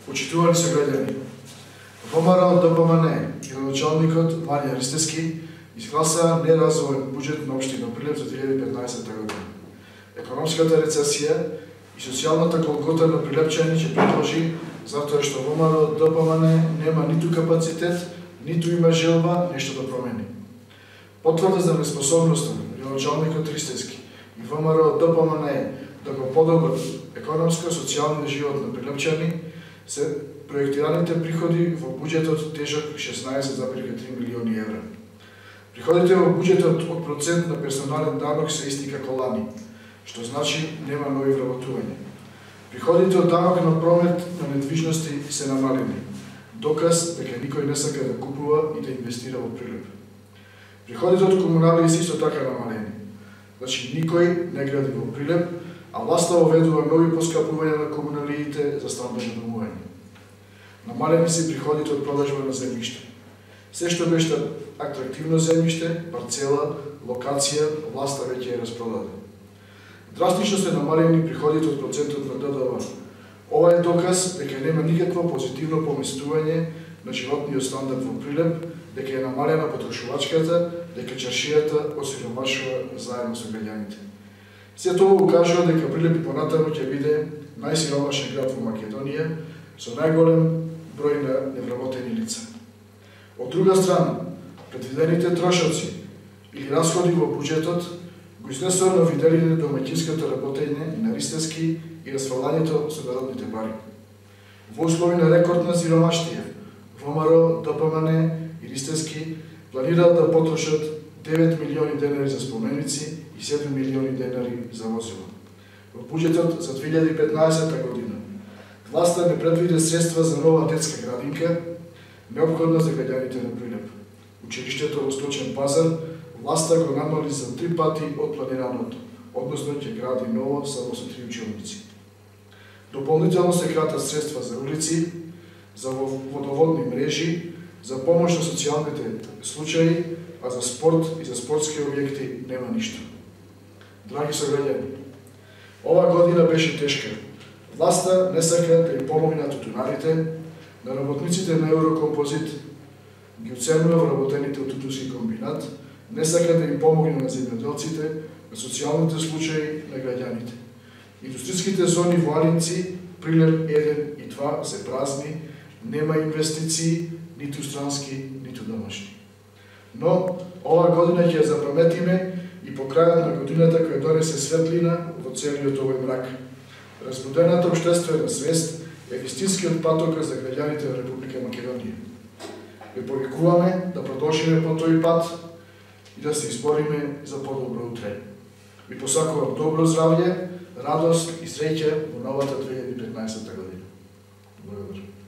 Почитувани согледани, ВМРО ДПМН и началникот Маријан Ристевски изгласаа неразвоен буџет на општина Прилеп за 2015 година. Економската рецесија и социјалната голгота на прилепчани ќе продолжи затоа што ВМРО ДПМН нема ниту капацитет, ниту има желба нешто да промени. Потврда за неспособноста на началникот Ристевски и ВМРО ДПМН да го подобрат економско-социјалниот живот на прилепчани се проектираните приходи во буџетот тежок 16,3 милиони евра. Приходите во буџетот од процент на персонален данок се исти како лани, што значи нема нови вработувања. Приходите од данок на промет на недвижности се намалени, доказ дека никој не сака да купува и да инвестира во Прилеп. Приходите од комунали се исто така намалени, значи никој не гради во Прилеп, а власта воведува нови поскапувања на комуналиите за стамбено домување. Намалени се приходите од продажба на земјиште. Се што беше атрактивно земјиште, парцела, локација, власта веќе ја распродаде. Драстично се намалени приходите од процентот на ДДВ. Ова е доказ дека нема никакво позитивно поместување на животниот стандард во Прилеп, дека е намалена потрошувачката, дека чаршијата осиромашува заедно со граѓаните. Се тоа укажува дека Прилеп и понатаму ќе биде најсиромашен град во Македонија со најголем број на невработени лица. Од друга страна, предвидените трошоци или расходи во буџетот го изнесува на виделите домаќинското работење на Ристевски и расфрлањето со народните пари. Во услови на рекордна сиромаштија, ВМРО, ДПМН и Ристевски планираат да потрошат 9 милиони денари за споменици и 7 милиони денари за возила. Во буџетот за 2015 година власта не предвиде средства за нова детска градинка, неопходна за граѓаните на Прилеп. Училиштето во Сточен пазар власта го намали за 3 пати од планираното, односно ќе гради ново само со 3 училници. Дополнително се кратат средства за улици, за водоводни мрежи, за помош на социјалните случаи, а за спорт и за спортски објекти нема ништо. Драги сограѓани, ова година беше тешка. Власта не сака да им помогне на тутунарите, на работниците на Еврокомпозит, ги уценува вработените од тутунски комбинат, не сака да им помогне на земјоделците, на социјалните случаи на граѓаните. Индустријските зони во Алинци, Прилеп 1 и 2 се празни, нема инвестиции, ниту странски, ниту домашни. Но, ова година ќе ја запаметиме и по крајот на годината која донесе светлина во целиот овој мрак. Разбудената општествена свест е вистинскиот патоказ за граѓаните на Република Македонија. Ве повикуваме да продолжиме по тој пат и да се избориме за подобро утре. Ви посакувам добро здравје, радост и среќа во новата 2015 година. Благодарам.